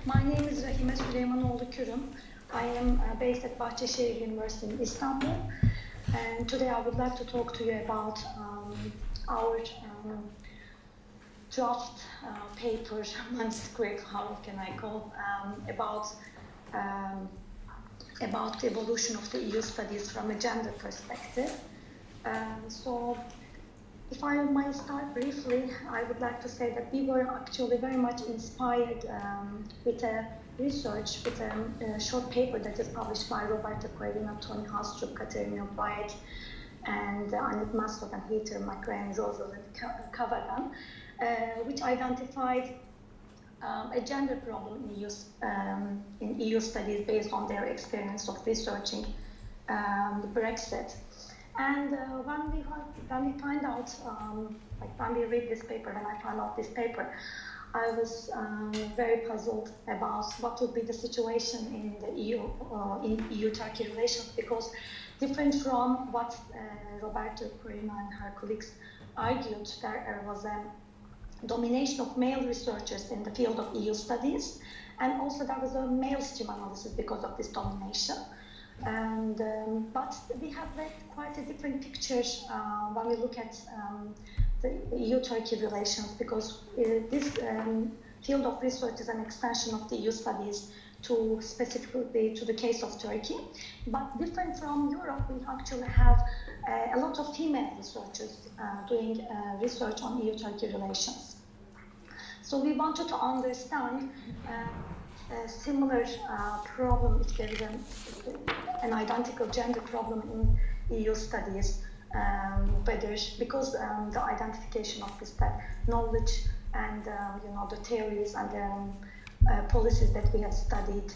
My name is Rahime Süleymanoglu Kürüm. I am based at Gedik University in Istanbul, and today I would like to talk to you about our draft paper, manuscript, how can I call, about the evolution of the EU studies from a gender perspective. So, if I might start briefly, I would like to say that we were actually very much inspired with a research, with a short paper that is published by Roberta Coelho, Tony Hastrup, Katerina White, and Annette Maslov and Peter McRae, Rosalind Cavadan, which identified a gender problem in EU studies based on their experience of researching Brexit. And when we find out, when we read this paper, when I found out this paper, I was very puzzled about what would be the situation in the EU-Turkey relations, because different from what Roberta Coelho and her colleagues argued, there was a domination of male researchers in the field of EU studies, and also there was a male stream analysis because of this domination. And but we have read quite a different picture when we look at the EU-Turkey relations, because this field of research is an extension of the EU studies to specifically to the case of Turkey. But different from Europe, we actually have a lot of female researchers doing research on EU-Turkey relations. So we wanted to understand a similar problem, if there is an identical gender problem in EU studies, whether, because the identification of this knowledge and the theories and the policies that we have studied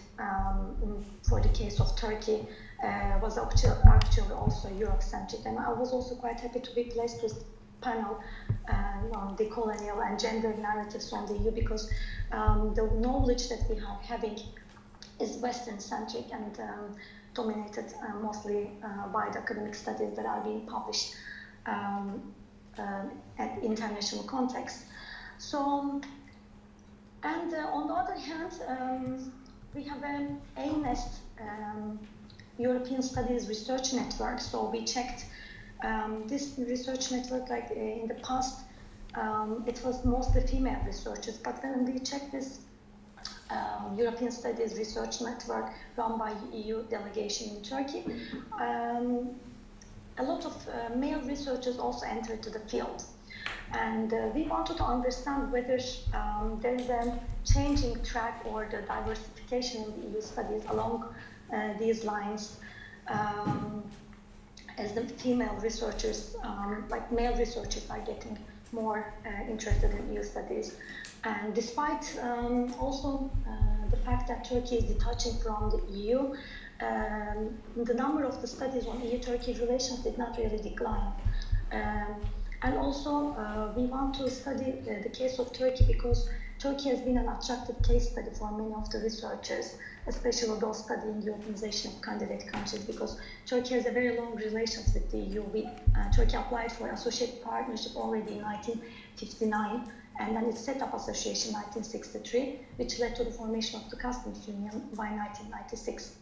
for the case of Turkey was actually also Eurocentric. And I was also quite happy to be placed with panel on decolonial and gender narratives on the EU, because the knowledge that we are having is Western-centric and dominated mostly by the academic studies that are being published at international context. So, and on the other hand, we have an AIMEST European Studies Research Network. So we checked this research network, like in the past, it was mostly female researchers, but when we checked this European Studies Research Network run by EU delegation in Turkey, a lot of male researchers also entered to the field. And we wanted to understand whether there is a changing track or the diversification in the EU studies along these lines, as the female researchers, like male researchers, are getting more interested in EU studies. And despite also the fact that Turkey is detaching from the EU, the number of the studies on EU-Turkey relations did not really decline. And also, we want to study the case of Turkey because Turkey has been an attractive case study for many of the researchers, especially those studying the organization of candidate countries, because Turkey has a very long relations with the EU. Turkey applied for associate partnership already in 1959, and then it set up association in 1963, which led to the formation of the customs union by 1996.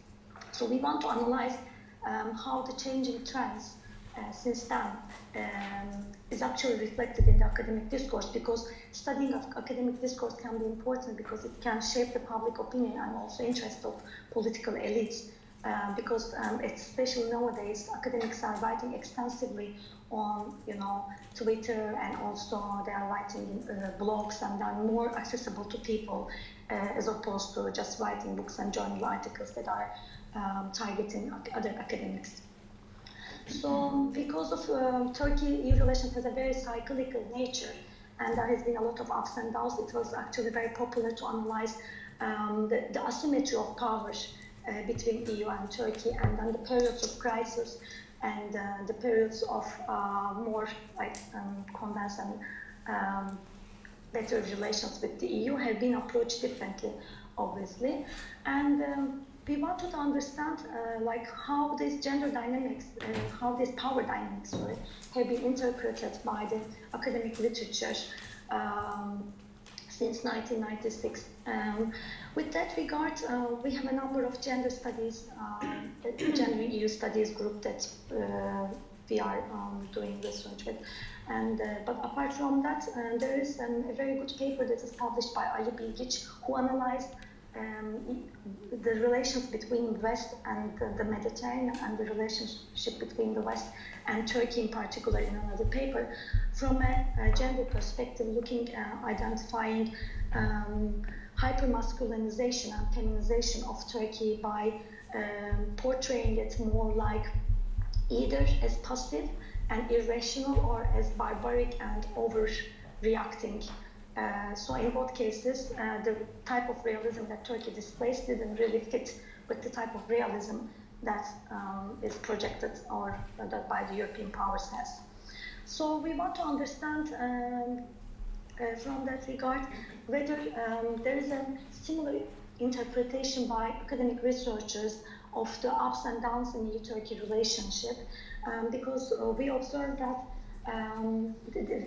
So we want to analyze how the changing trends since then is actually reflected in the academic discourse, because studying of academic discourse can be important because it can shape the public opinion and also interest of political elites, because especially nowadays academics are writing extensively on Twitter, and also they are writing blogs, and they are more accessible to people as opposed to just writing books and journal articles that are targeting other academics. So, because of Turkey-EU relations has a very cyclical nature, and there has been a lot of ups and downs, it was actually very popular to analyze the asymmetry of power between EU and Turkey, and then the periods of crisis and the periods of more like condensed and better relations with the EU have been approached differently, obviously. And we wanted to understand like how these gender dynamics, how these power dynamics, have been interpreted by the academic literature since 1996. With that regard, we have a number of gender studies, gender EU studies group that we are doing research with. And but apart from that, there is a very good paper that is published by Ali Bilgiç, who analyzed the relations between West and the Mediterranean, and the relationship between the West and Turkey in particular in another paper, from a gender perspective, looking at identifying hypermasculinization and feminization of Turkey by portraying it more like either as passive and irrational or as barbaric and overreacting. So in both cases, the type of realism that Turkey displays didn't really fit with the type of realism that is projected or that by the European powers has. So we want to understand from that regard whether there is a similar interpretation by academic researchers of the ups and downs in the EU-Turkey relationship, because we observed that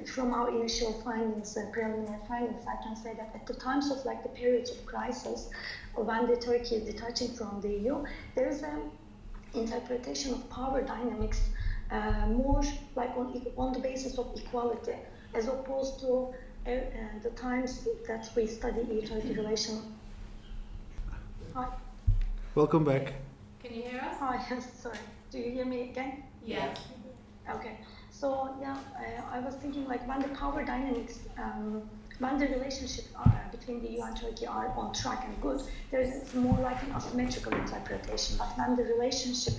from our initial findings, preliminary findings, I can say that at the times of like the periods of crisis, when the Turkey is detaching from the EU, there is an interpretation of power dynamics more like on the basis of equality, as opposed to the times that we study EU-Turkey relations. Hi. Welcome back. Can you hear us? Hi, yes, sorry. Do you hear me again? Yeah. Okay. So yeah, I was thinking like when the power dynamics, when the relationship between the EU and Turkey are on track and good, there is more like an asymmetrical interpretation. But when the relationship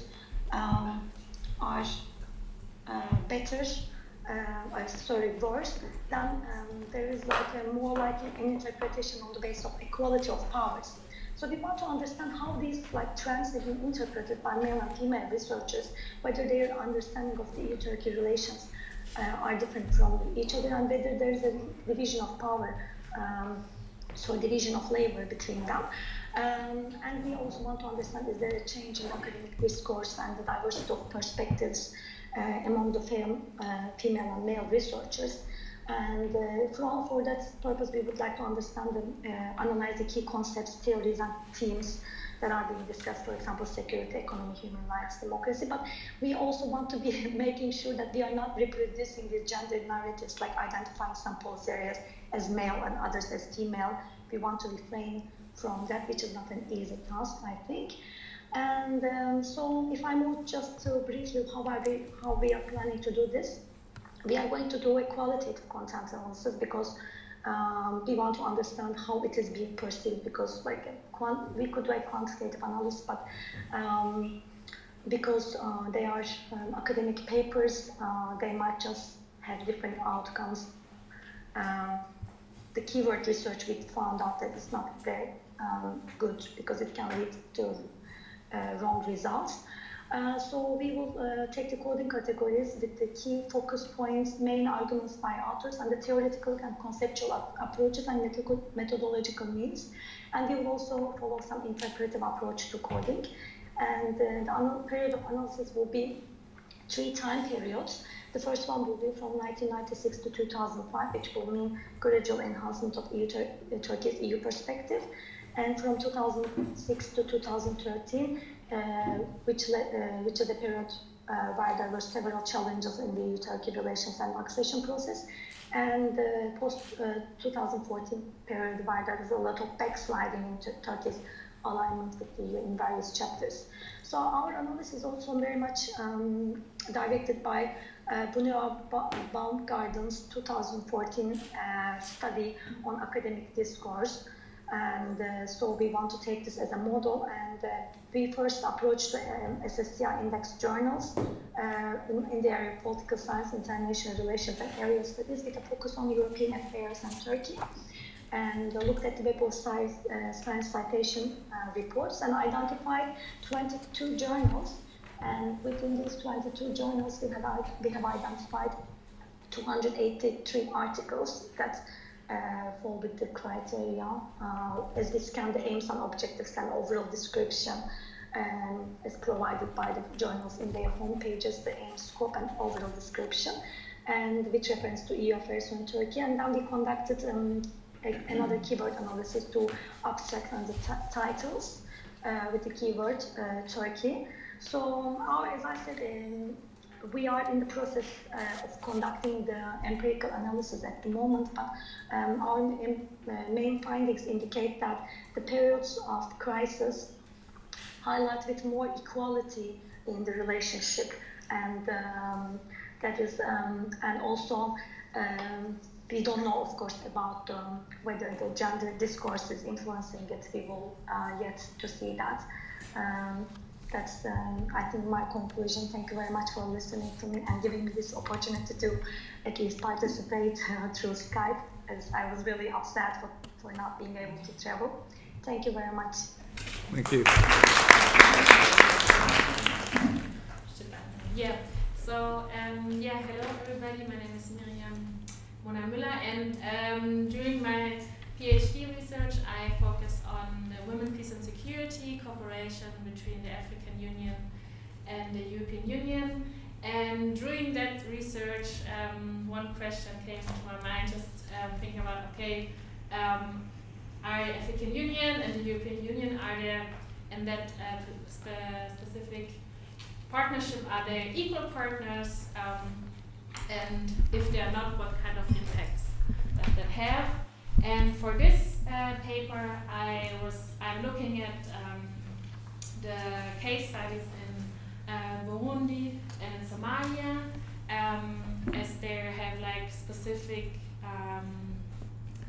are better, worse, then there is like a more like an interpretation on the basis of equality of powers. So we want to understand how these like trends have been interpreted by male and female researchers, whether their understanding of the EU-Turkey relations are different from each other, and whether there is a division of power, division of labor between them. And we also want to understand, is there a change in academic discourse and the diversity of perspectives among the female and male researchers. And for that purpose, we would like to understand and analyze the key concepts, theories, and themes that are being discussed, for example, security, economy, human rights, democracy. But we also want to be making sure that we are not reproducing these gender narratives, like identifying some policy areas as male and others as female. We want to refrain from that, which is not an easy task, I think. And so if I move just to briefly how we are planning to do this, we are going to do a qualitative content analysis because we want to understand how it is being perceived, because like we could do a quantitative analysis, but because they are academic papers, they might just have different outcomes. The keyword research, we found out that it's not very good because it can lead to wrong results. So we will take the coding categories with the key focus points, main arguments by authors, and the theoretical and conceptual approaches and methodological means. And we will also follow some interpretive approach to coding. And the period of analysis will be 3 time periods. The first one will be from 1996 to 2005, which will mean gradual enhancement of Turkey's EU perspective. And from 2006 to 2013, which is a period where there were several challenges in the EU-Turkey relations and accession process, and post-2014 period where there is a lot of backsliding into Turkey's alignment with the EU in various chapters. So our analysis is also very much directed by Buneo Baumgarten's 2014 study on academic discourse. And so we want to take this as a model, and we first approached SSCI index journals in the area of political science, international relations, and area studies with a focus on European affairs and Turkey, and looked at the Web of Science citation reports and identified 22 journals, and within these 22 journals we have identified 283 articles that fall with the criteria as we scan the aims and objectives and overall description as provided by the journals in their home pages, the aim, scope, and overall description, and with reference to EU affairs in Turkey. And then we conducted another keyword analysis to abstract on the titles with the keyword Turkey. So as I said, we are in the process of conducting the empirical analysis at the moment, but our main findings indicate that the periods of crisis highlight with more equality in the relationship, and that is, and also we don't know, of course, about whether the gender discourse is influencing it. We will yet to see that. That's, I think, my conclusion. Thank you very much for listening to me and giving me this opportunity to at least participate through Skype, as I was really upset for not being able to travel. Thank you very much. Thank you. Yeah, so hello everybody, my name is Miriam Mona Müller, and during my PhD research I focus on women, peace and security, cooperation between the African Union and the European Union. And during that research, one question came to my mind, just thinking about, okay, are African Union and the European Union, are there in that specific partnership, are they equal partners? And if they are not, what kind of impacts does that have? And for this paper, I'm looking at the case studies in Burundi and in Somalia, as they have like specific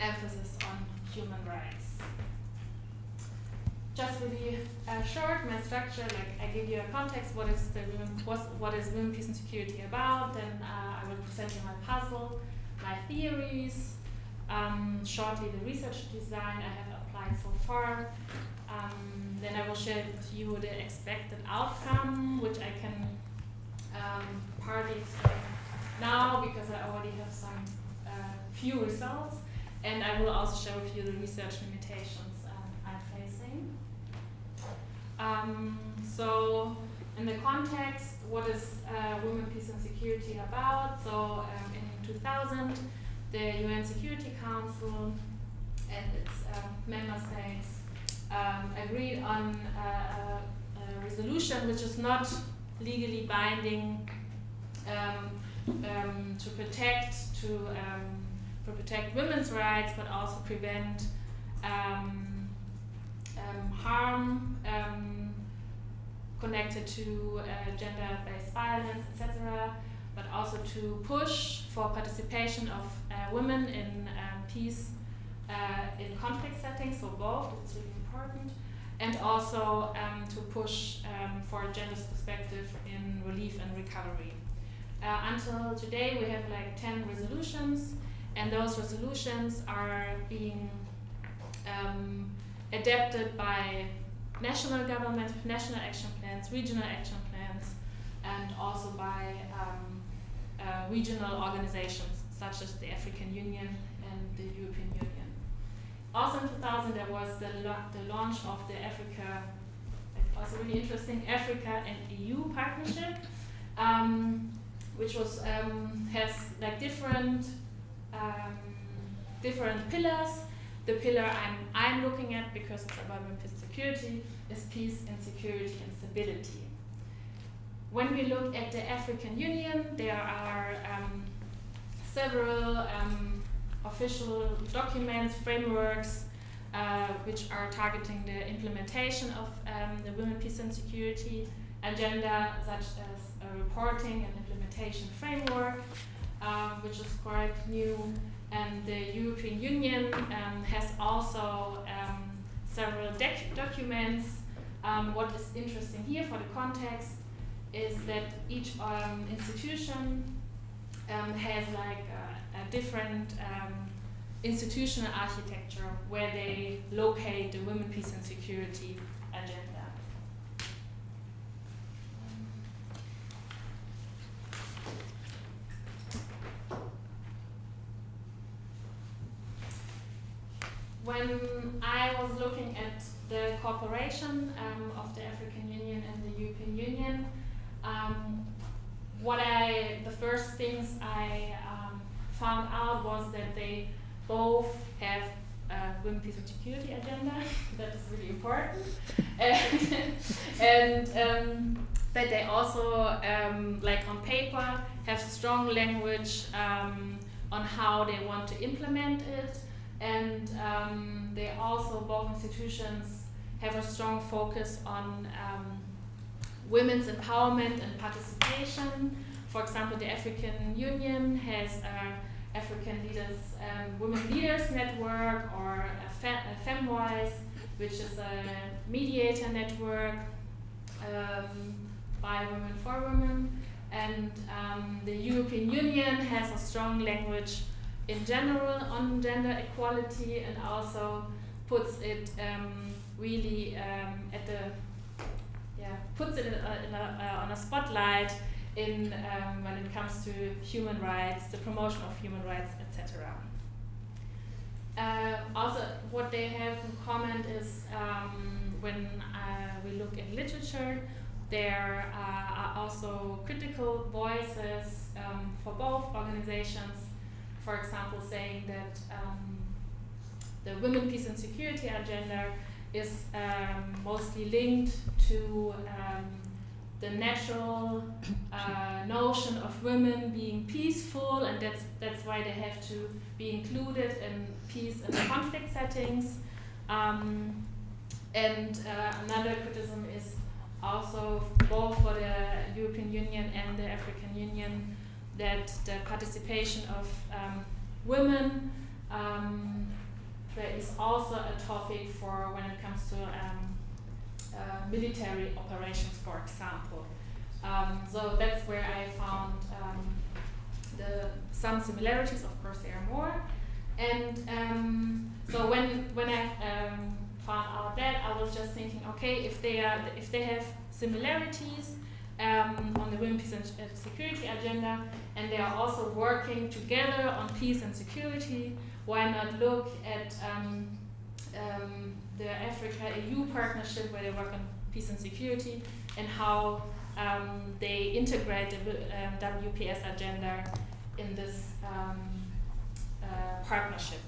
emphasis on human rights. Just really short, my structure, like I give you a context, what is women, peace and security about, then I will present you my puzzle, my theories, shortly the research design I have applied so far, then I will share with you the expected outcome, which I can partly explain now because I already have some few results, and I will also share with you the research limitations I'm facing. So in the context, what is women, peace and security about? So in 2000, the UN Security Council and its member states agreed on a resolution which is not legally binding to protect women's rights, but also prevent harm connected to gender-based violence, etc., but also to push for participation of women in peace in conflict settings, so both, it's really important, and also to push for a gender perspective in relief and recovery. Until today, we have like 10 resolutions, and those resolutions are being adapted by national governments, national action plans, regional action plans, and also by regional organizations such as the African Union and the European Union. Also in 2000 there was the launch of the Africa, also really interesting, Africa and EU partnership, which was has like different pillars. The pillar I'm looking at, because it's about women, peace and security, is peace and security and stability. When we look at the African Union, there are several official documents, frameworks, which are targeting the implementation of the women, peace and security agenda, such as a reporting and implementation framework, which is quite new. And the European Union has also several documents. What is interesting here for the context is that each institution has like a different institutional architecture where they locate the women, peace and security agenda. When I was looking at the cooperation of the African Union and the European Union, the first things I found out was that they both have Women, Peace and Security agenda. That is really important. And but they also, like on paper, have strong language on how they want to implement it. And they also, both institutions, have a strong focus on women's empowerment and participation. For example, the African Union has African Leaders, Women Leaders Network, or a FemWise, which is a mediator network by women for women. And the European Union has a strong language in general on gender equality, and also puts it really at the on a spotlight in when it comes to human rights, the promotion of human rights, etc. Also, what they have in common is when we look at literature, there are also critical voices for both organizations. For example, saying that the Women, Peace and Security agenda is mostly linked to the natural notion of women being peaceful, and that's why they have to be included in peace and conflict settings. And another criticism is also both for the European Union and the African Union that the participation of women is also a topic for when it comes to military operations, for example. So that's where I found some similarities. Of course, there are more. And so when I found out that, I was just thinking, okay, if they have similarities on the Women, Peace and Security agenda, and they are also working together on peace and security, why not look at the Africa-EU partnership, where they work on peace and security, and how they integrate the WPS agenda in this partnership.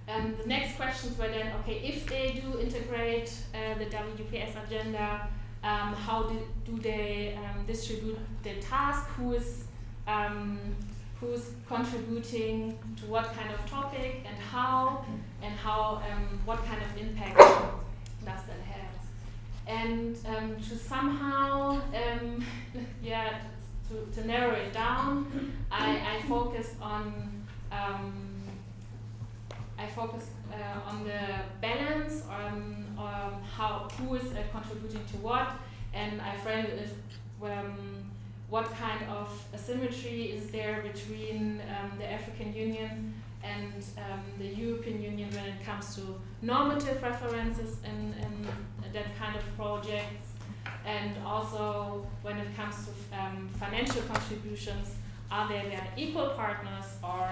The next questions were then, okay, if they do integrate the WPS agenda, how do they distribute the task? Who's contributing to what kind of topic, and how what kind of impact does that have? And to somehow, to narrow it down, I focused on the balance on who is contributing to what, and I framed it as what kind of asymmetry is there between the African Union and the European Union when it comes to normative references in that kind of projects, and also when it comes to financial contributions, are they equal partners, or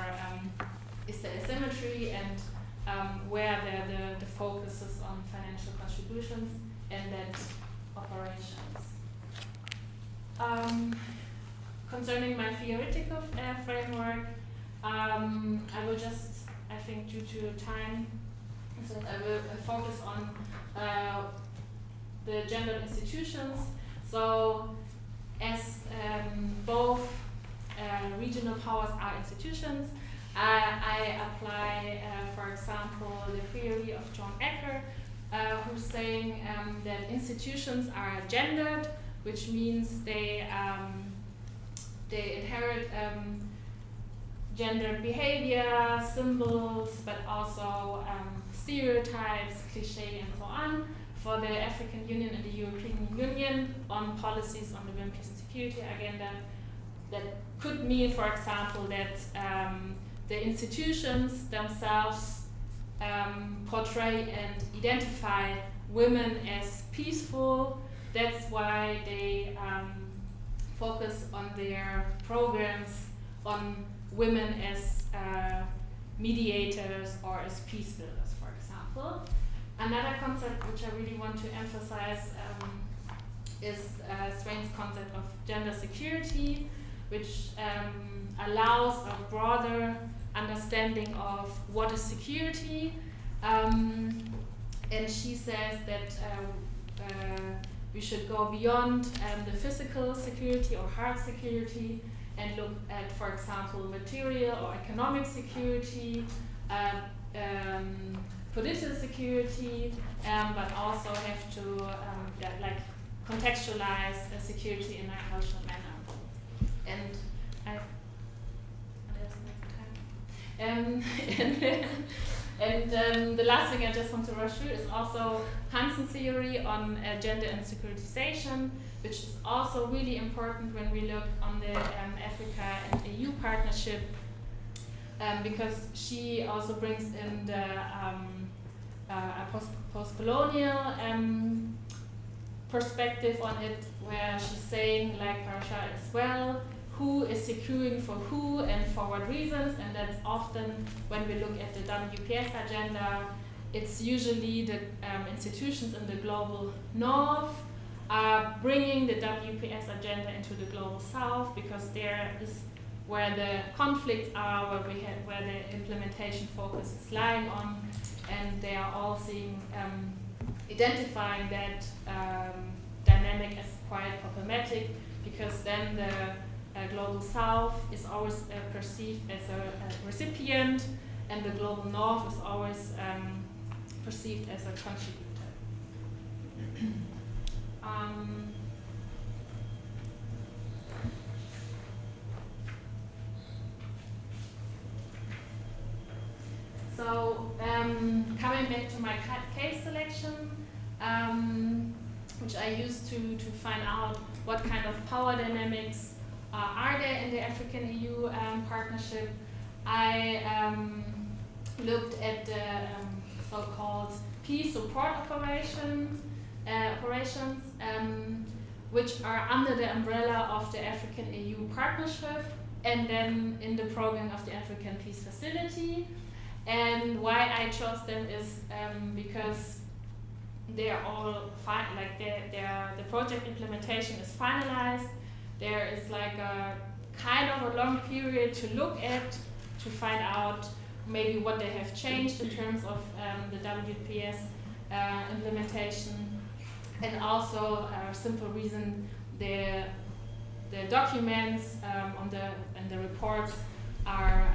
is there asymmetry, and where the focus is on financial contributions and that operations. Concerning my theoretical framework, I will just, I think due to time, so I will focus on the gendered institutions. So as both regional powers are institutions, I apply, for example, the theory of John Ecker, who's saying that institutions are gendered, which means they inherit gendered behavior, symbols, but also stereotypes, cliché, and so on, for the African Union and the European Union on policies on the Women, Peace and Security agenda. That could mean, for example, that the institutions themselves portray and identify women as peaceful. That's why they focus on their programs on women as mediators or as peace builders, for example. Another concept which I really want to emphasize is Swain's concept of gender security, which allows a broader understanding of what is security. And she says that we should go beyond the physical security or hard security and look at, for example, material or economic security, political security, but also have to like contextualize security in a cultural manner. And the last thing I just want to rush through is also Hansen's theory on gender and securitization, which is also really important when we look on the Africa and EU partnership, because she also brings in the a post-colonial perspective on it, where she's saying, like Parasha as well, who is securing for who and for what reasons, and that's often when we look at the WPS agenda, it's usually the institutions in the global north are bringing the WPS agenda into the global south, because there is where the conflicts are, where the implementation focus is lying on, and they are all seeing, identifying that dynamic as quite problematic, because then the global south is always perceived as a recipient, and the global north is always perceived as a contributor. So coming back to my case selection, which I used to find out what kind of power dynamics are there in the African-EU partnership, I looked at the so-called peace support operations, which are under the umbrella of the African-EU partnership, and then in the program of the African Peace Facility. And why I chose them is because they are all fine, like the project implementation is finalized. There is like a kind of a long period to look at, to find out maybe what they have changed in terms of the WPS implementation, and also a simple reason the documents and the reports are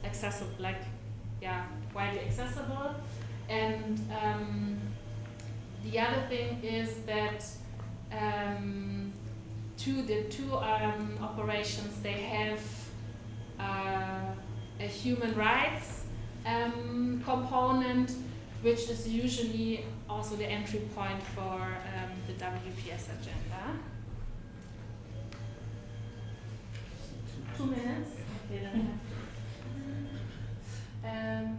accessible, like widely accessible. And the other thing is that the two operations, they have a human rights component, which is usually also the entry point for the WPS agenda. 2 minutes? Okay, then I have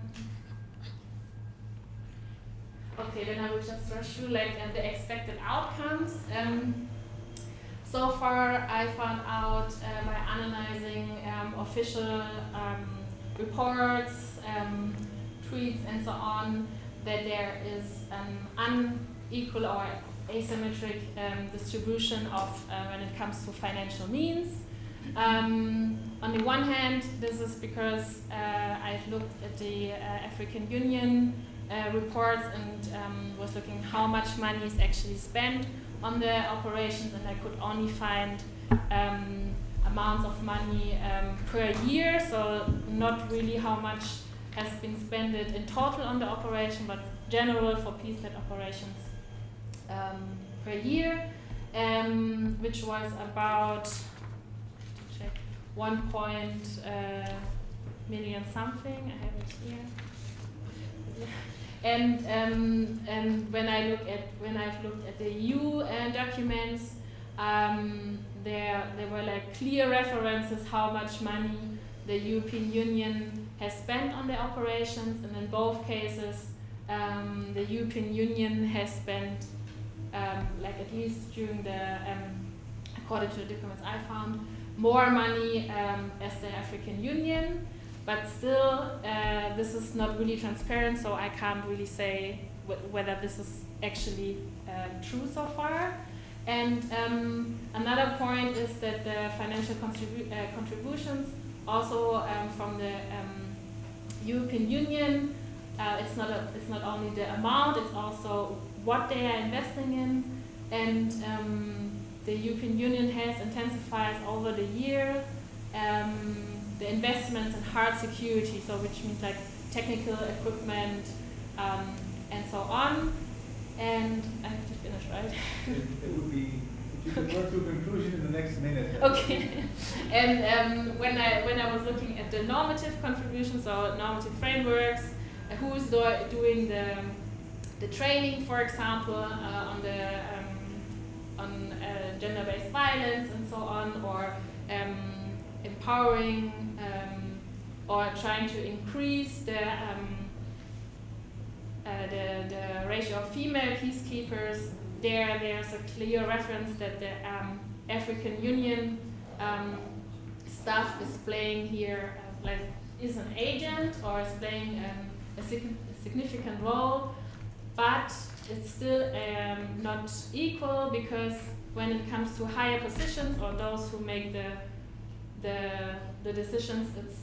okay, then I will just rush through like the expected outcomes. So far, I found out by analyzing official reports, tweets, and so on, that there is an unequal or asymmetric distribution of when it comes to financial means. On the one hand, this is because I've looked at the African Union reports and was looking how much money is actually spent on the operations, and I could only find amounts of money per year, so not really how much has been spent in total on the operation, but general for peace-led operations per year, which was about 1 million something. I have it here. And when I've looked at the EU documents, there were like clear references how much money the European Union has spent on the operations, and in both cases, the European Union has spent, like at least during the, according to the documents I found, more money as the African Union, but still this is not really transparent, so I can't really say whether this is actually true so far. And another point is that the financial contributions also from the European Union, it's not only the amount, it's also what they are investing in. And the European Union has intensified over the year the investments in hard security, so which means like technical equipment and so on. And I have to finish, right? It would be, if you could work to a conclusion in the next minute. Okay. And when I was looking at the normative contributions or normative frameworks, who's doing the training, for example, on gender-based violence and so on, or empowering or trying to increase the ratio of female peacekeepers. There's a clear reference that the African Union staff is playing here, is an agent or is playing a significant role, but it's still not equal, because when it comes to higher positions or those who make the decisions, it's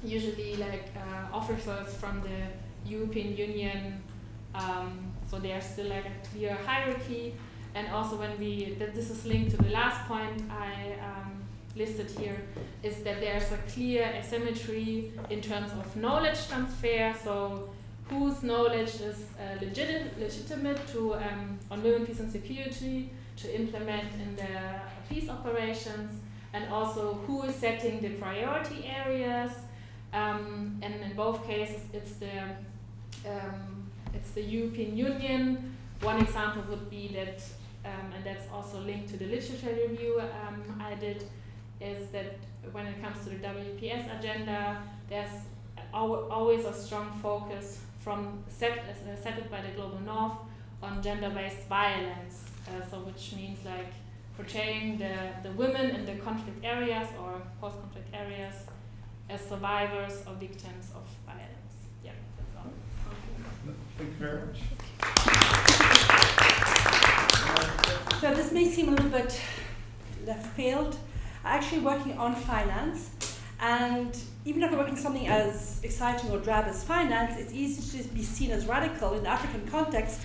usually like officers from the European Union, so there's still like a clear hierarchy. And also this is linked to the last point I listed here, is that there's a clear asymmetry in terms of knowledge transfer, so whose knowledge is legitimate to on women, peace and security to implement in the peace operations, and also who is setting the priority areas. And in both cases, it's the European Union. One example would be that, and that's also linked to the literature review I did, is that when it comes to the WPS agenda, there's always a strong focus set by the Global North on gender-based violence, so which means like portraying the women in the conflict areas or post-conflict areas as survivors or victims of violence. Yeah, that's all. Thank you very much. So this may seem a little bit left field. I'm actually working on finance, and even if I'm working on something as exciting or drab as finance, it's easy to be seen as radical in the African context,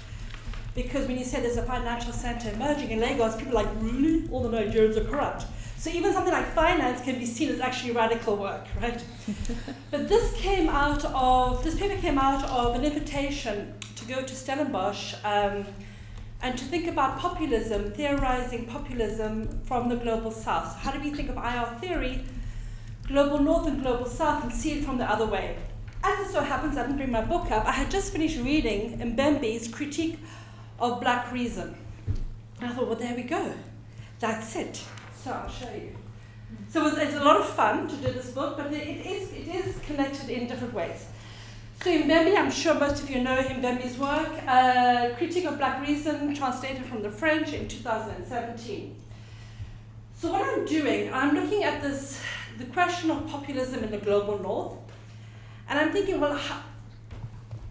because when you say there's a financial center emerging in Lagos, people are like, really? All the Nigerians are corrupt. So even something like finance can be seen as actually radical work, right? But this paper came out of an invitation to go to Stellenbosch and to think about populism, theorizing populism from the global south. So how do we think of IR theory, global north and global south, and see it from the other way? As it so happens, I didn't bring my book up. I had just finished reading Mbembe's critique of Black reason. And I thought, well, there we go. That's it. So I'll show you. So it's a lot of fun to do this book, but it is connected in different ways. So Mbembe, I'm sure most of you know Mbembe's work, Critique of Black Reason, translated from the French in 2017. So what I'm doing, I'm looking at the question of populism in the global north, and I'm thinking, well,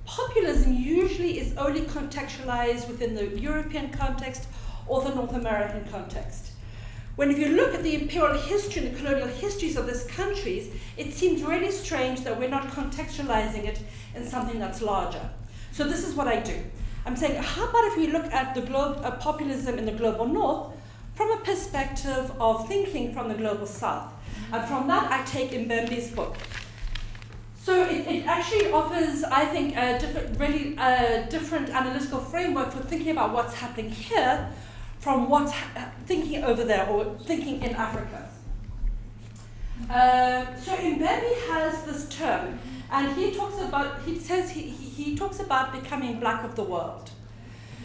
populism usually is only contextualized within the European context or the North American context. When if you look at the imperial history and the colonial histories of these countries, it seems really strange that we're not contextualizing it in something that's larger. So this is what I do. I'm saying, how about if we look at the populism in the global north from a perspective of thinking from the global south? And from that, I take Mbembe's book. So it actually offers, I think, a different analytical framework for thinking about what's happening here from what's thinking over there or thinking in Africa. So Mbembe has this term, and he talks about becoming black of the world.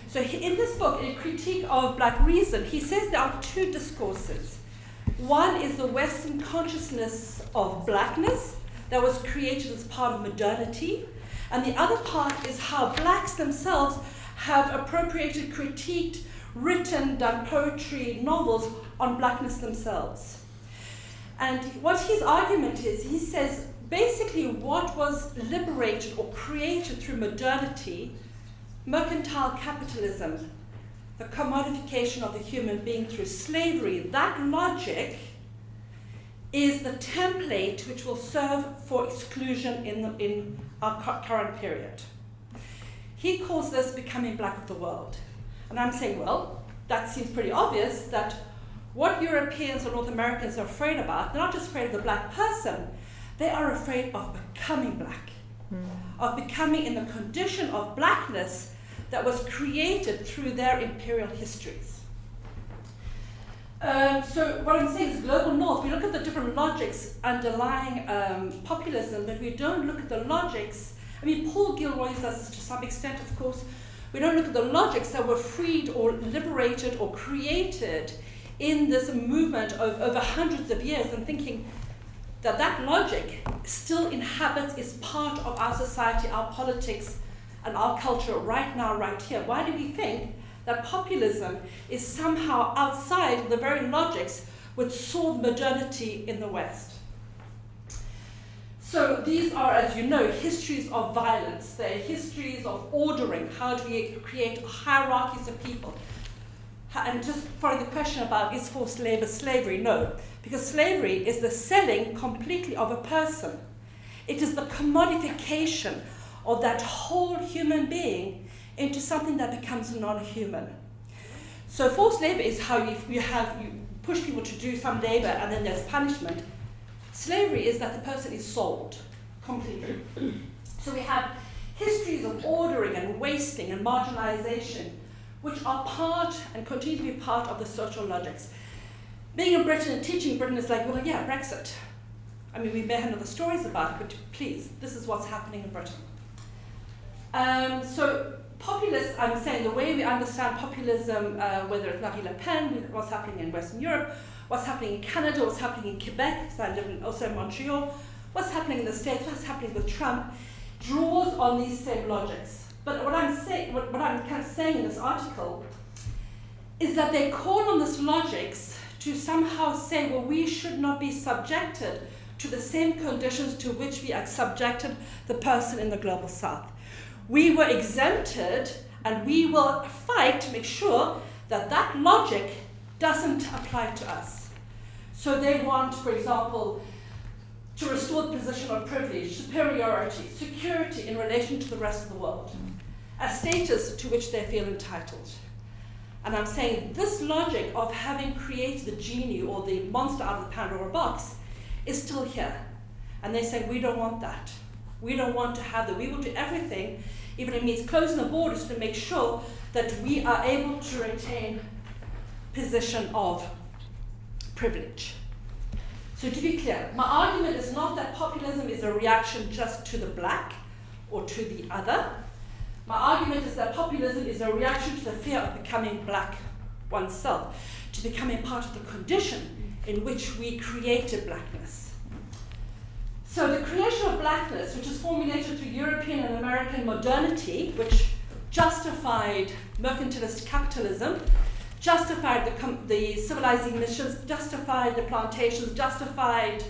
So in this book, in Critique of Black Reason, he says there are two discourses. One is the Western consciousness of blackness that was created as part of modernity, and the other part is how blacks themselves have appropriated, critiqued, written, done poetry, novels on blackness themselves. And what his argument is, he says basically what was liberated or created through modernity, mercantile capitalism, the commodification of the human being through slavery, that logic is the template which will serve for exclusion in our current period. He calls this becoming black of the world. And I'm saying, well, that seems pretty obvious that what Europeans or North Americans are afraid about, they're not just afraid of the black person, they are afraid of becoming black, of becoming in the condition of blackness that was created through their imperial histories. So what I'm saying is global north, we look at the different logics underlying populism, but we don't look at the logics. I mean, Paul Gilroy does this to some extent, of course. We don't look at the logics that were freed or liberated or created in this movement of over hundreds of years, and thinking that that logic still inhabits, is part of our society, our politics, and our culture right now, right here. Why do we think that populism is somehow outside the very logics which saw modernity in the West? So these are, as you know, histories of violence. They're histories of ordering. How do we create hierarchies of people? And just following the question about is forced labor slavery? No, because slavery is the selling completely of a person. It is the commodification of that whole human being into something that becomes non-human. So forced labor is how you push people to do some labor and then there's punishment. Slavery is that the person is sold completely. So we have histories of ordering and wasting and marginalization, which are part and continue to be part of the social logics. Being in Britain and teaching in Britain is like, well, yeah, Brexit. I mean, we may have other stories about it, but please, this is what's happening in Britain. So populists, I'm saying the way we understand populism, whether it's Marine Le Pen, what's happening in Western Europe, what's happening in Canada, what's happening in Quebec, because I live also in Montreal, what's happening in the States, what's happening with Trump, draws on these same logics. But what I'm kind of saying in this article is that they call on this logics to somehow say, well, we should not be subjected to the same conditions to which we have subjected the person in the global south. We were exempted, and we will fight to make sure that that logic doesn't apply to us. So they want, for example, to restore the position of privilege, superiority, security in relation to the rest of the world, a status to which they feel entitled. And I'm saying this logic of having created the genie or the monster out of the Pandora box is still here. And they say, we don't want that. We don't want to have that. We will do everything, even if it means closing the borders, to make sure that we are able to retain position of privilege. So to be clear, my argument is not that populism is a reaction just to the black or to the other. My argument is that populism is a reaction to the fear of becoming black oneself, to becoming part of the condition in which we created blackness. So the creation of blackness, which is formulated through European and American modernity, which justified mercantilist capitalism, justified the civilizing missions, justified the plantations, justified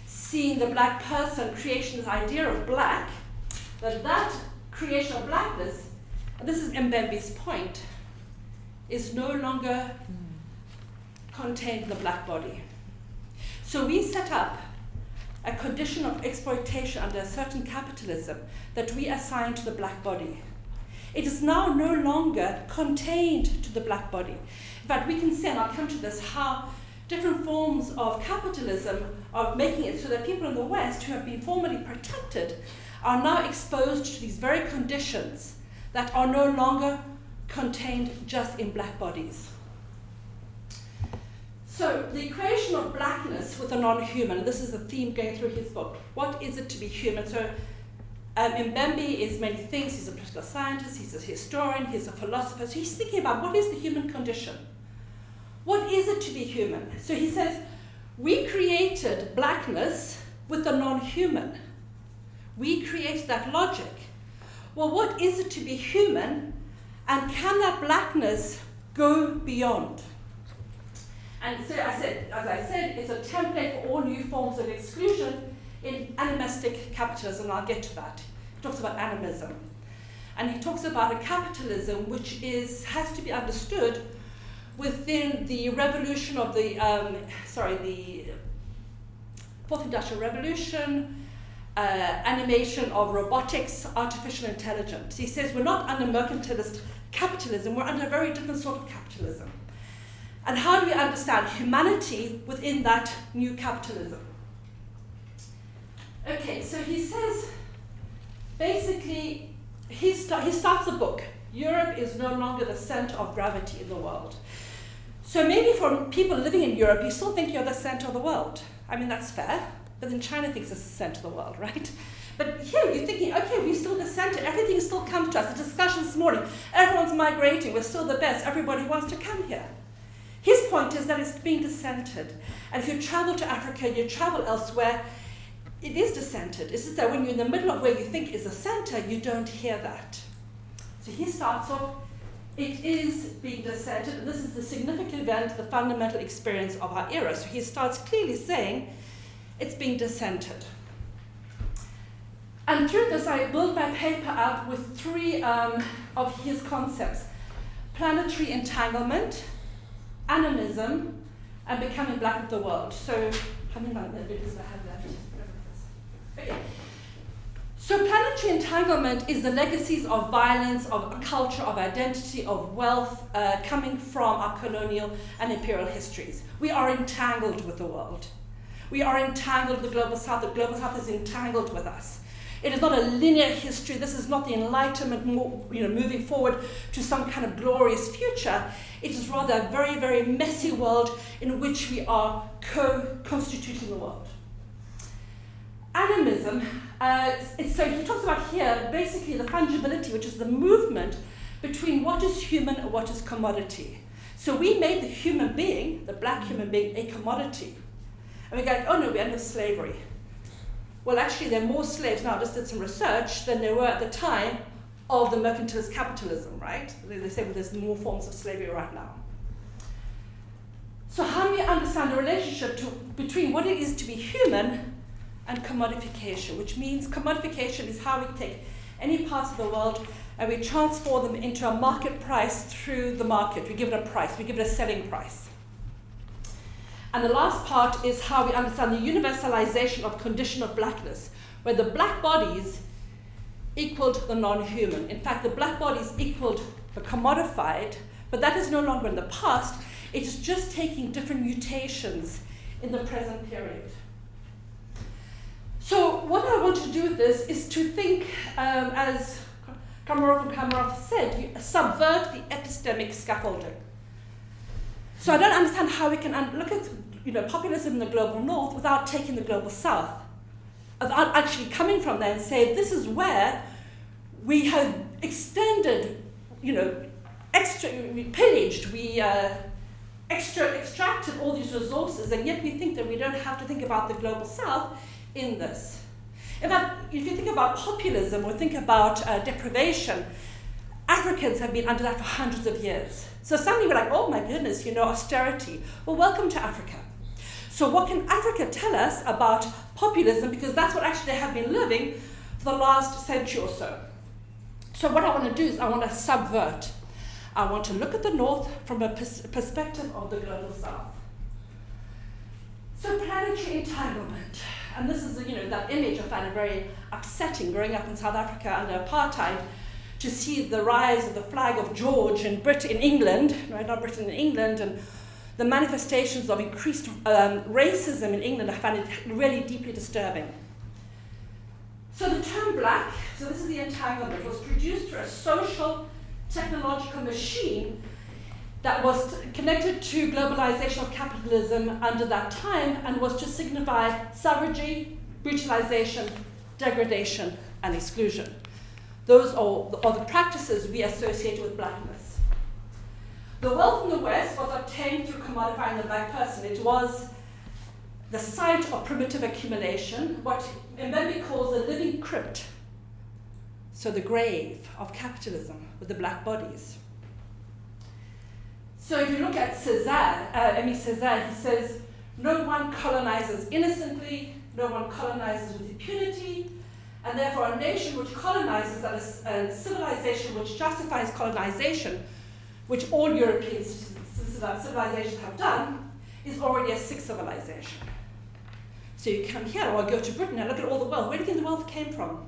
seeing the black person, creation, this idea of black, that creation of blackness, and this is Mbembe's point, is no longer contained in the black body. So we set up a condition of exploitation under a certain capitalism that we assign to the black body. It is now no longer contained to the black body. In fact, we can see, and I'll come to this, how different forms of capitalism are making it so that people in the West who have been formerly protected are now exposed to these very conditions that are no longer contained just in black bodies. So the creation of blackness with a non-human, this is a theme going through his book. What is it to be human? So Mbembe is many things. He's a political scientist, he's a historian, he's a philosopher. So he's thinking about what is the human condition? What is it to be human? So he says, we created blackness with the non-human. We created that logic. Well, what is it to be human? And can that blackness go beyond? And so as I said, it's a template for all new forms of exclusion in animistic capitalism, and I'll get to that. It talks about animism. And he talks about a capitalism which has to be understood within the revolution of the Fourth Industrial Revolution, animation of robotics, artificial intelligence. He says we're not under mercantilist capitalism, we're under a very different sort of capitalism. And how do we understand humanity within that new capitalism? Okay, so he says, basically, he starts a book. Europe is no longer the center of gravity in the world. So maybe for people living in Europe, you still think you're the center of the world. I mean, that's fair, but then China thinks it's the center of the world, right? But here you're thinking, okay, we're still the center, everything still comes to us. The discussion this morning, everyone's migrating, we're still the best, everybody wants to come here. His point is that it's being discentered. And if you travel to Africa, you travel elsewhere, it is discentered. It's just that when you're in the middle of where you think is the center, you don't hear that. So he starts off, it is being discentered, and this is the significant event, the fundamental experience of our era. So he starts clearly saying, it's being discentered. And through this, I built my paper up with three of his concepts: planetary entanglement, animism, and becoming black of the world. So, how many minutes do I have left? Okay. So planetary entanglement is the legacies of violence, of a culture, of identity, of wealth, coming from our colonial and imperial histories. We are entangled with the world. We are entangled with the global south. The global south is entangled with us. It is not a linear history. This is not the Enlightenment, moving forward to some kind of glorious future. It is rather a very, very messy world in which we are co-constituting the world. Animism, so he talks about here basically the fungibility, which is the movement between what is human and what is commodity. So we made the human being, the black human being, a commodity. And we go, oh no, we end of slavery. Well, actually, there are more slaves now, I just did some research, than there were at the time of the mercantilist capitalism, right? They say, well, there's more forms of slavery right now. So how do we understand the relationship between what it is to be human and commodification, which means commodification is how we take any parts of the world and we transform them into a market price through the market. We give it a price, we give it a selling price. And the last part is how we understand the universalization of condition of blackness, where the black bodies equaled the non-human. In fact, the black bodies equaled the commodified, but that is no longer in the past. It is just taking different mutations in the present period. So what I want to do with this is to think, as Kamarov said, you subvert the epistemic scaffolding. So I don't understand how we can look at populism in the global north without taking the global south, without actually coming from there and say, this is where we have extended, we pillaged, we extracted all these resources, and yet we think that we don't have to think about the global south in this. In fact, if you think about populism or think about deprivation, Africans have been under that for hundreds of years. So suddenly we're like, oh my goodness, austerity. Well, welcome to Africa. So what can Africa tell us about populism? Because that's what actually they have been living for the last century or so. So what I want to do is I want to subvert. I want to look at the North from a perspective of the global South. So planetary entanglement. And this is, that image I found very upsetting growing up in South Africa under apartheid, to see the rise of the flag of George in England, right? Not Britain, in England, and the manifestations of increased racism in England. I found it really deeply disturbing. So the term black, so this is the entanglement, was produced through a social technological machine that was connected to globalization of capitalism under that time and was to signify savagery, brutalization, degradation, and exclusion. Those are the practices we associate with blackness. The wealth in the West was obtained through commodifying the black person. It was the site of primitive accumulation, what Mbembe calls a living crypt, so the grave of capitalism with the black bodies. So if you look at Émile Césaire, he says, no one colonizes innocently, no one colonizes with impunity, And therefore, a nation which colonizes, that is a civilization which justifies colonization, which all European civilizations have done, is already a sick civilization. So you come here, or go to Britain and look at all the wealth. Where do you think the wealth came from?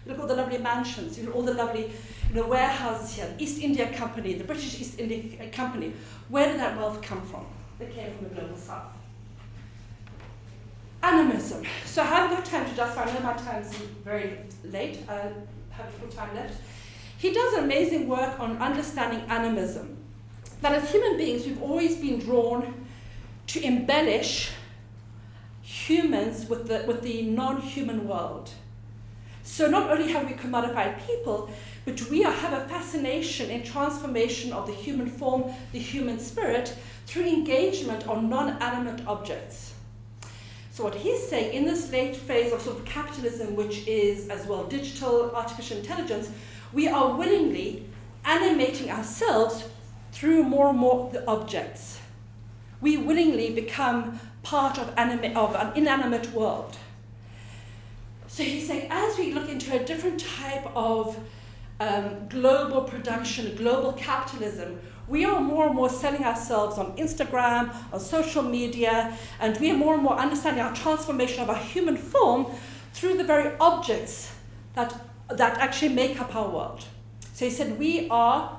Look at all the lovely mansions, you know, all the lovely warehouses here, the East India Company, the British East India Company. Where did that wealth come from? It came from the global south. Animism. So I haven't got time to justify, I know my time's very late, I have little time left. He does amazing work on understanding animism. That as human beings, we've always been drawn to embellish humans with the non-human world. So not only have we commodified people, but we have a fascination in transformation of the human form, the human spirit, through engagement on non-animate objects. So what he's saying, in this late phase of sort of capitalism, which is as well digital, artificial intelligence, we are willingly animating ourselves through more and more the objects. We willingly become part of an inanimate world. So he's saying, as we look into a different type of global production, global capitalism, we are more and more selling ourselves on Instagram, on social media, and we are more and more understanding our transformation of our human form through the very objects that actually make up our world. So he said, we are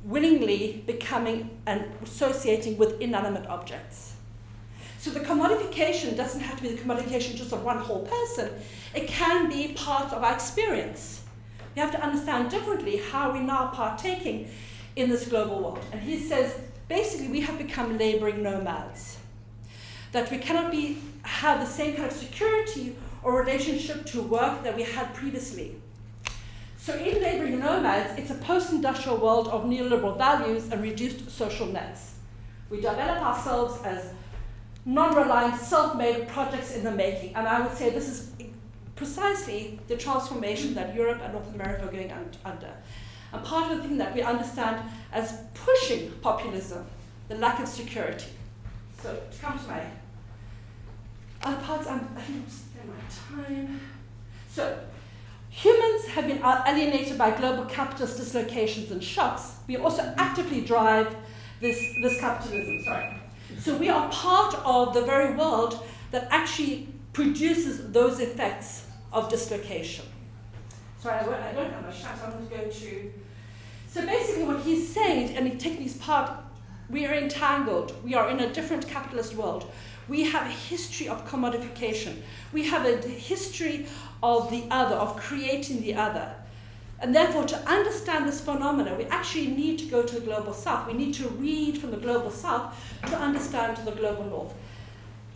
willingly becoming and associating with inanimate objects. So the commodification doesn't have to be the commodification just of one whole person. It can be part of our experience. We have to understand differently how we're now partaking in this global world. And he says, basically, we have become laboring nomads. That we cannot have the same kind of security or relationship to work that we had previously. So in laboring nomads, it's a post-industrial world of neoliberal values and reduced social nets. We develop ourselves as non-reliant, self-made projects in the making. And I would say this is precisely the transformation that Europe and North America are going under. And part of the thing that we understand as pushing populism, the lack of security. So to come to my other parts, I think I'm spending my time. So humans have been alienated by global capitalist dislocations and shocks. We also actively drive this capitalism. So we are part of the very world that actually produces those effects of dislocation. Sorry, I don't have much time, so I'm going to go to... So basically what he's saying, and he's taking his part, we are entangled. We are in a different capitalist world. We have a history of commodification. We have a history of the other, of creating the other. And therefore, to understand this phenomena, we actually need to go to the global south. We need to read from the global south to understand the global north.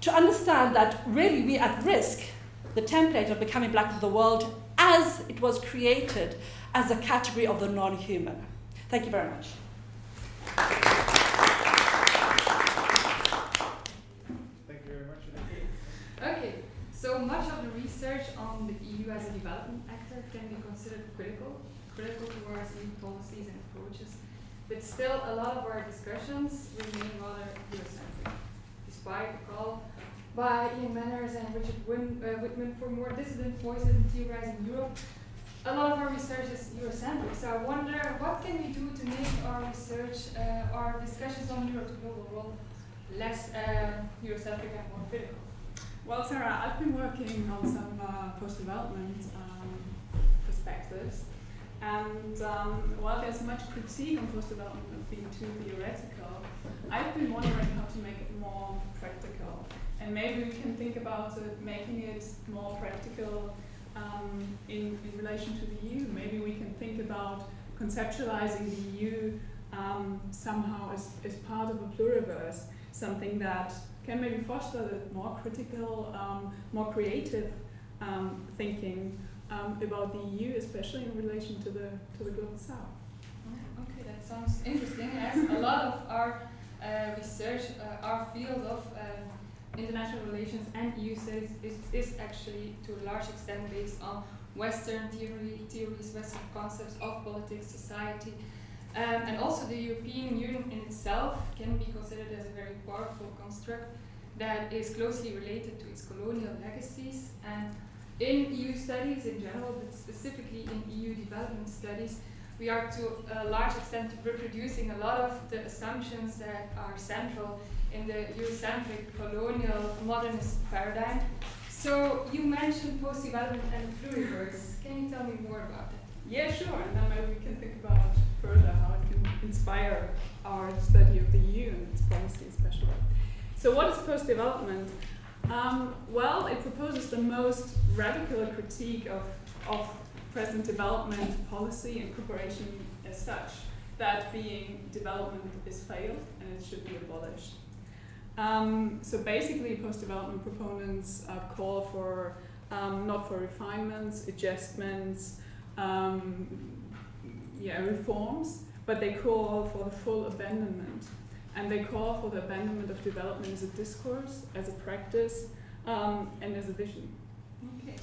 To understand that really we are at risk, the template of becoming black of the world, as it was created as a category of the non-human. Thank you very much. Thank you very much. Okay, so much of the research on the EU as a development actor can be considered critical towards EU policies and approaches, but still a lot of our discussions remain rather Eurocentric, despite the call by Ian Manners and Richard Whitman for more dissident voices in theorizing Europe. A lot of our research is Eurocentric, so I wonder what can we do to make our research, our discussions on Europe's global role less Eurocentric and more critical? Well, Sarah, I've been working on some post-development perspectives, and while there's much critique on post-development being too theoretical, I've been wondering how to make it more practical. And maybe we can think about making it more practical in relation to the EU. Maybe we can think about conceptualizing the EU somehow as part of a pluriverse, something that can maybe foster the more critical, more creative thinking about the EU, especially in relation to the global south. Okay, that sounds interesting. As a lot of our research, our field of international relations and EU studies is actually to a large extent based on Western theories, Western concepts of politics, society, and also the European Union in itself can be considered as a very powerful construct that is closely related to its colonial legacies and in EU studies in general, but specifically in EU development studies, we are to a large extent reproducing a lot of the assumptions that are central in the Eurocentric colonial modernist paradigm. So you mentioned post-development and pluriverse. Can you tell me more about that? Yeah, sure, and then maybe we can think about further how it can inspire our study of the EU and its policy especially. So what is post-development? Well, it proposes the most radical critique of present development policy and cooperation as such, that being development is failed and it should be abolished. So basically, post-development proponents call for not for refinements, adjustments, reforms, but they call for the full abandonment. And they call for the abandonment of development as a discourse, as a practice, and as a vision. Okay.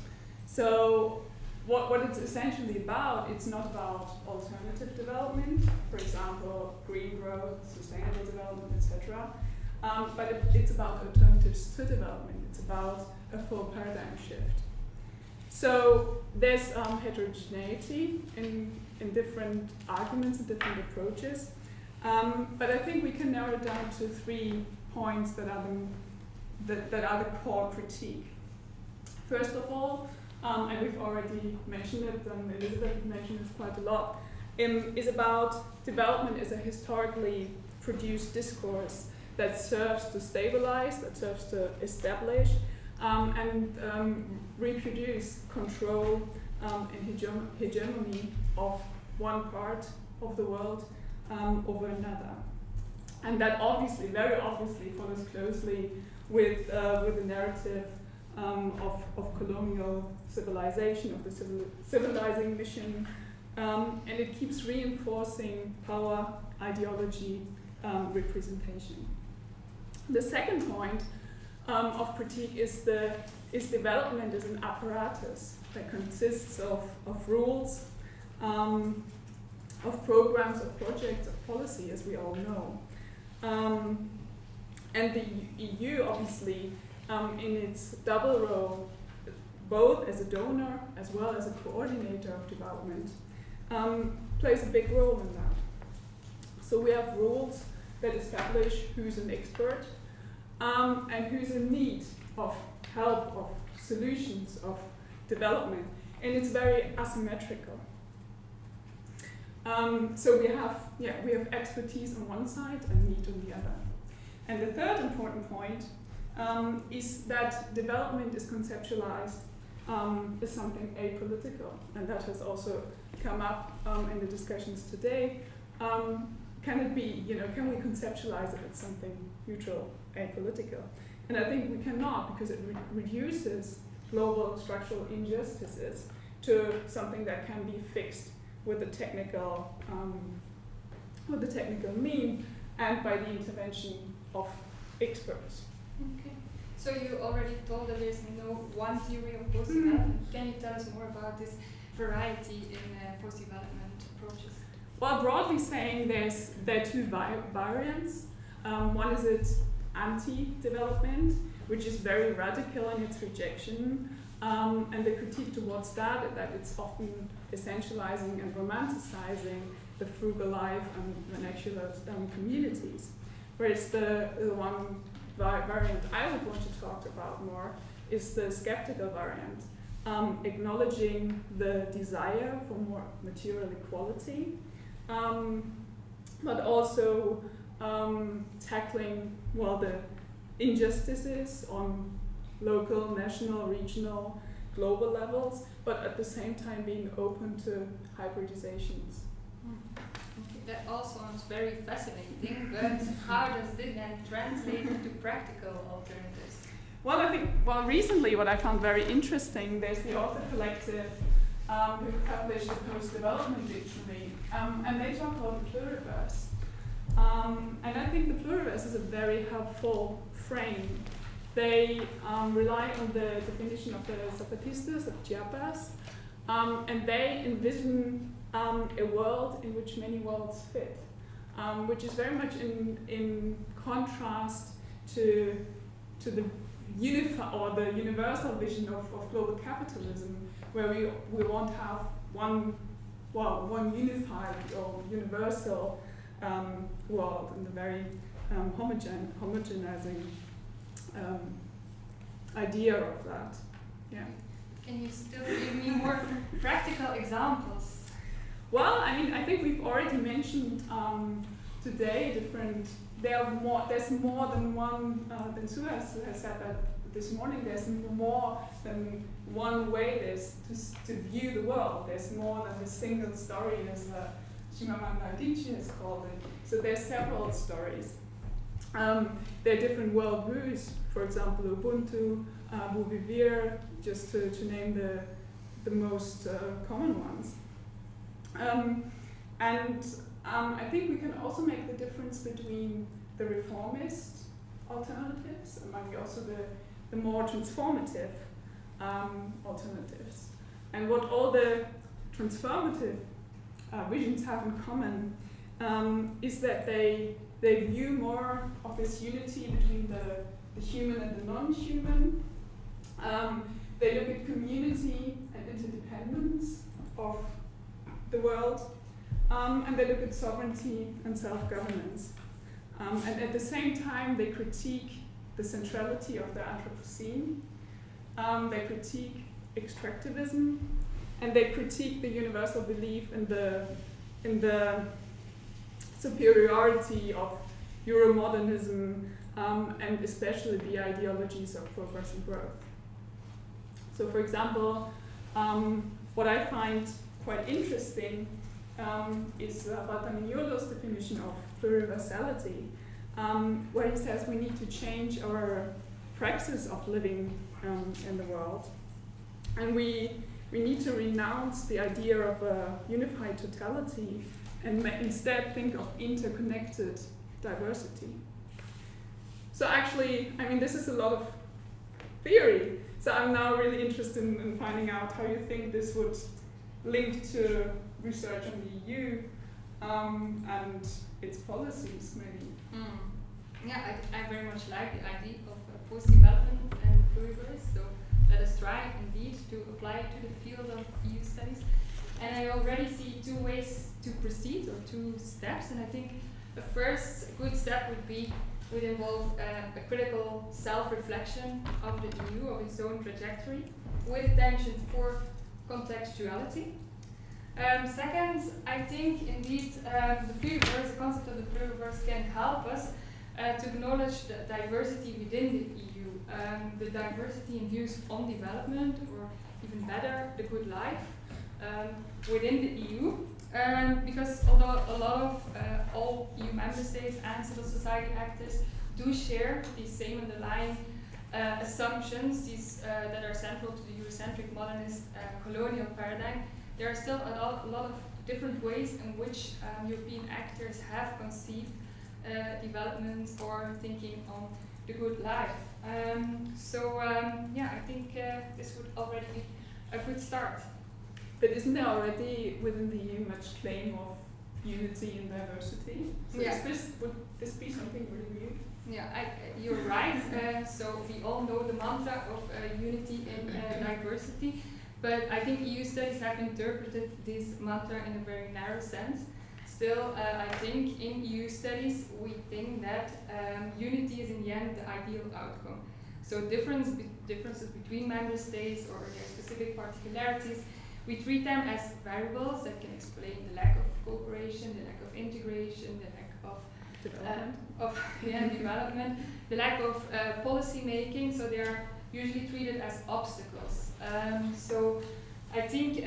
So what it's essentially about, it's not about alternative development, for example, green growth, sustainable development, etc. But it's about alternatives to development. It's about a full paradigm shift. So there's heterogeneity in different arguments and different approaches. But I think we can narrow it down to 3 points that are the core critique. First of all, and we've already mentioned it, and Elizabeth mentioned it quite a lot, is about development as a historically produced discourse that serves to stabilize, that serves to establish, and reproduce control and hegemony of one part of the world over another. And that obviously, very obviously, follows closely with the narrative of colonial civilization, of the civilizing mission, and it keeps reinforcing power, ideology, representation. The second point of critique is development as an apparatus that consists of rules, of programs, of projects, of policy, as we all know. And the EU, obviously, in its double role, both as a donor as well as a coordinator of development, plays a big role in that. So we have rules that establish who's an expert and who's in need of help, of solutions, of development, and it's very asymmetrical. So we have expertise on one side and need on the other. And the third important point is that development is conceptualized as something apolitical, and that has also come up in the discussions today. Can it be, can we conceptualize it as something neutral, apolitical? And I think we cannot, because it reduces global structural injustices to something that can be fixed with the technical mean and by the intervention of experts. Okay. So you already told that there's no one theory of post-development. Can you tell us more about this variety in post-development approaches? Well, broadly saying, there are 2 variants. One is it anti-development, which is very radical in its rejection, and the critique towards that it's often essentializing and romanticizing the frugal life and vernacular communities. Whereas the one variant I would want to talk about more is the skeptical variant, acknowledging the desire for more material equality, but also tackling, the injustices on local, national, regional, global levels, but at the same time being open to hybridizations. Okay, that all sounds very fascinating, but how does this then translate into practical alternatives? Well, I think, recently what I found very interesting, there's the author collective who published the Post-Development Dictionary, and they talk about the pluriverse. And I think the pluriverse is a very helpful frame. They rely on the definition of the Zapatistas of Chiapas, and they envision a world in which many worlds fit, which is very much in contrast to the the universal vision of global capitalism, where we won't have one unified or universal world, and a very homogenizing idea of that. Yeah. Can you still give me more practical examples? Well, I mean, I think we've already mentioned today there's more than one, than Sue has said that this morning, there's more than one way to view the world. There's more than a single story, as Chimamanda Adichie has called it. So there's several stories. There are different world views, for example, Ubuntu, Vous Vivre, just to name the most common ones. I think we can also make the difference between the reformist alternatives and maybe also the more transformative alternatives. And what all the transformative visions have in common is that they view more of this unity between the human and the non-human. They look at community and interdependence of the world, and they look at sovereignty and self-governance. And at the same time, they critique the centrality of the Anthropocene, they critique extractivism, and they critique the universal belief in the superiority of Euromodernism, and especially the ideologies of progress and growth. So, for example, what I find quite interesting is Baltaniolo's definition of pluriversality, where he says we need to change our praxis of living in the world. And we need to renounce the idea of a unified totality and instead think of interconnected diversity. So actually, I mean, this is a lot of theory. So I'm now really interested in finding out how you think this would link to research on the EU and its policies, maybe. Yeah, I very much like the idea of post-development and pluriverse, so let us try indeed to apply it to the field of EU studies. And I already see two ways to proceed, or two steps, and I think the first good step would involve a critical self-reflection of the EU, of its own trajectory, with attention for contextuality. Second, I think indeed the pluriverse, the concept of the pluriverse can help us to acknowledge the diversity within the EU, the diversity in views on development, or even better, the good life within the EU. Because although a lot of all EU member states and civil society actors do share these same underlying assumptions, these that are central to the Eurocentric modernist colonial paradigm, there are still a lot of different ways in which European actors have conceived development or thinking on the good life. Yeah, I think this would already be a good start. But isn't there already within the EU much claim of unity and diversity? So Yeah. would this be something really new? Yeah, you're right. So we all know the mantra of unity and diversity, but I think EU studies have interpreted this mantra in a very narrow sense. Still, I think in EU studies we think that unity is in the end the ideal outcome. So differences between member states or their specific particularities, we treat them as variables that can explain the lack of cooperation, the lack of integration, the lack of development, the lack of policy making. So they are usually treated as obstacles. So I think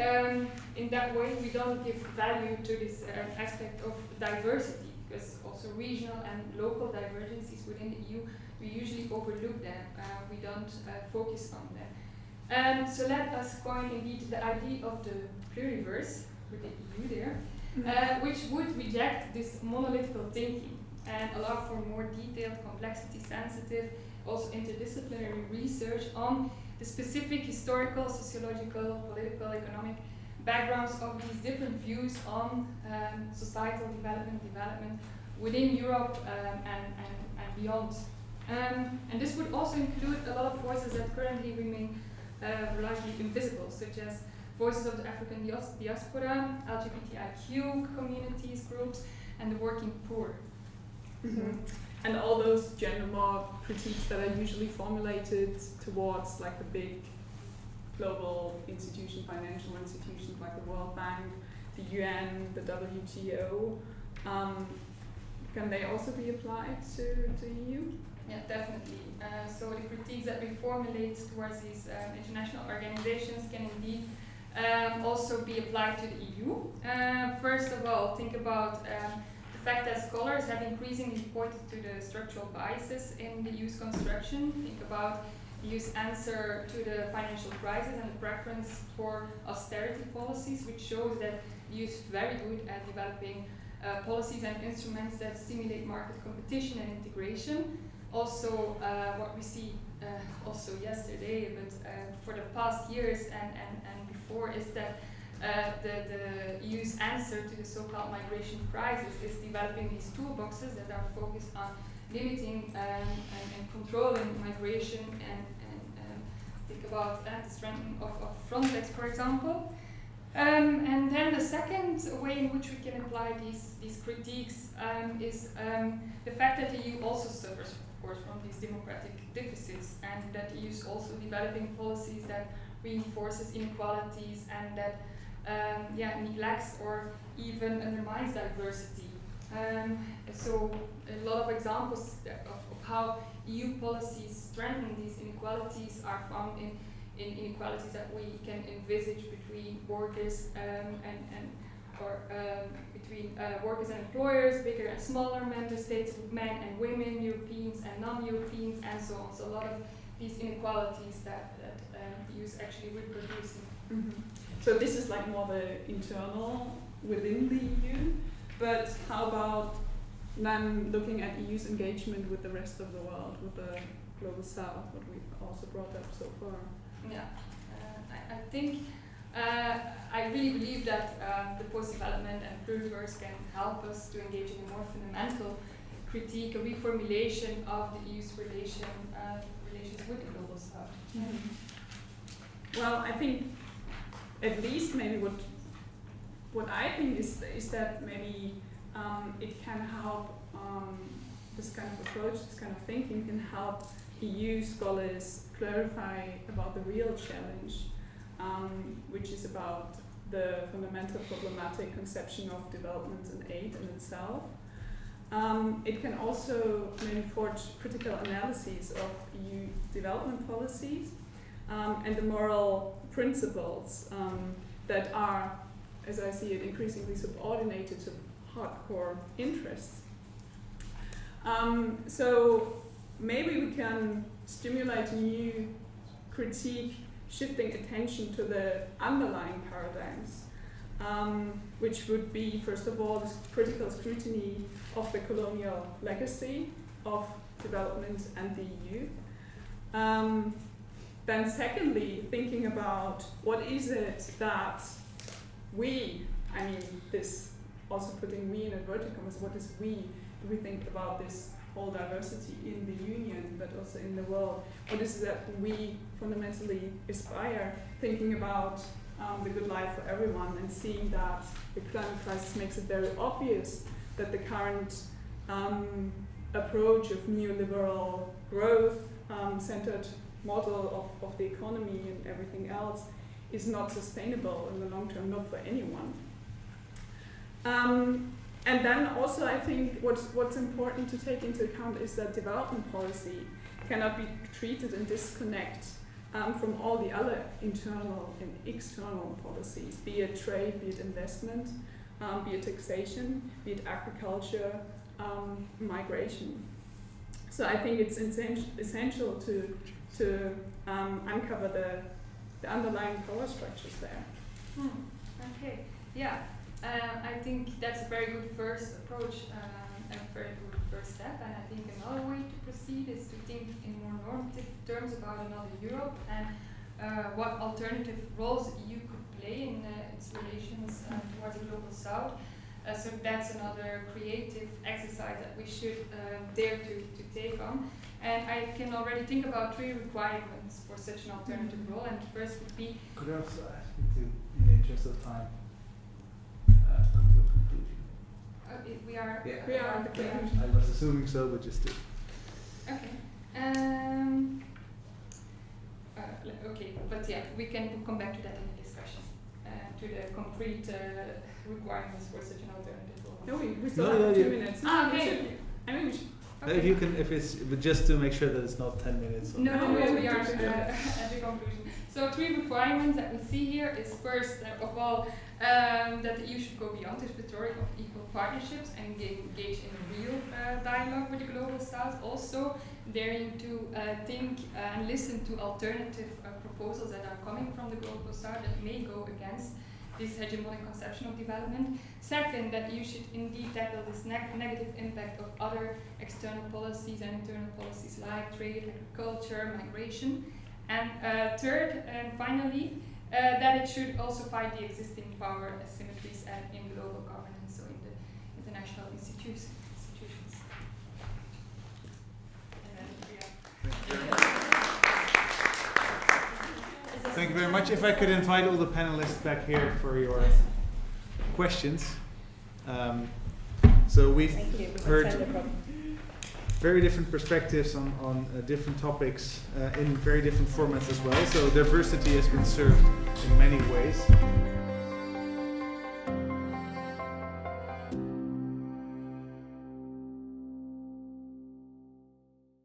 in that way we don't give value to this aspect of diversity, because also regional and local divergences within the EU, we usually overlook them. We don't focus on them. So let us coin indeed the idea of the pluriverse, with the EU there, which would reject this monolithical thinking and allow for more detailed, complexity-sensitive, also interdisciplinary research on the specific historical, sociological, political, economic backgrounds of these different views on societal development within Europe and beyond. And this would also include a lot of voices that currently remain largely invisible, such as voices of the African diaspora, LGBTIQ communities, groups, and the working poor. And all those gender more critiques that are usually formulated towards like the big global institutions, financial institutions like the World Bank, the UN, the WTO, can they also be applied to EU? Yeah, definitely. So the critiques that we formulate towards these international organizations can indeed also be applied to the EU. First of all, think about the fact that scholars have increasingly pointed to the structural biases in the EU's construction. Think about the EU's answer to the financial crisis and the preference for austerity policies, which shows that the EU is very good at developing policies and instruments that stimulate market competition and integration. Also, what we see also yesterday, but for the past years and before, is that the EU's answer to the so-called migration crisis is developing these toolboxes that are focused on limiting and controlling migration and think about the strengthening of Frontex, for example. And then the second way in which we can apply these critiques is the fact that the EU also suffers, of course, from these democratic deficits, and that the EU is also developing policies that reinforces inequalities and that neglects or even undermines diversity. So a lot of examples of how EU policies strengthen these inequalities are found in inequalities that we can envisage between workers between workers and employers, bigger and smaller member states, men and women, Europeans and non-Europeans, and so on. So a lot of these inequalities that the EU is actually reproducing. So this is like more the internal within the EU, but how about then looking at EU's engagement with the rest of the world, with the global south, what we've also brought up so far? Yeah, I think I really believe that the post-development and pluriverse can help us to engage in a more fundamental critique, a reformulation of the EU's relations with the global south. Well, I think at least maybe what I think is that maybe it can help, this kind of approach, this kind of thinking can help EU scholars clarify about the real challenge, which is about the fundamental problematic conception of development and aid in itself. It can also maybe forge critical analyses of EU development policies and the moral principles that are, as I see it, increasingly subordinated to hardcore interests. So maybe we can stimulate a new critique, shifting attention to the underlying paradigms, which would be, first of all, this critical scrutiny of the colonial legacy of development and the EU. Then secondly, thinking about what is it that we, I mean this, also putting we in inverted commas, what is we, do we think about this whole diversity in the Union, but also in the world? What is it that we fundamentally aspire, thinking about the good life for everyone, and seeing that the climate crisis makes it very obvious that the current approach of neoliberal growth centered model of the economy and everything else is not sustainable in the long term, not for anyone. And then also I think what's important to take into account is that development policy cannot be treated and disconnect from all the other internal and external policies, be it trade, be it investment, be it taxation, be it agriculture, migration. So I think it's essential to uncover the underlying power structures there. Okay, yeah. I think that's a very good first approach and a very good first step. And I think another way to proceed is to think in more normative terms about another Europe and what alternative roles the EU could play in its relations towards the global south. So that's another creative exercise that we should dare to take on. And I can already think about 3 requirements for such an alternative role. And first would be, Could I also ask you to, in the interest of time, come to a conclusion? we are. Yeah. We are at the conclusion. I was assuming so, but just to. Okay. Okay, but yeah, we can come back to that in the discussion, to the concrete requirements for such an alternative role. No, we still No, have no, 2 you- minutes. Ah, We okay. should- I mean, we should. If you can, if it's, but just to make sure that it's not 10 minutes. or- No, No, we are we at the conclusion. So 3 requirements that we see here is first of all that the EU should go beyond its rhetoric of equal partnerships and engage in real dialogue with the global south. Also daring to think and listen to alternative proposals that are coming from the global south that may go against this hegemonic conception of development. Second, that you should indeed tackle this negative impact of other external policies and internal policies like trade, agriculture, migration. And third, and finally, that it should also fight the existing power asymmetries and in global governance, so in the international institutions. Thank you very much. If I could invite all the panelists back here for your questions. So we've Thank you. heard very different perspectives on different topics in very different formats as well. So diversity has been served in many ways.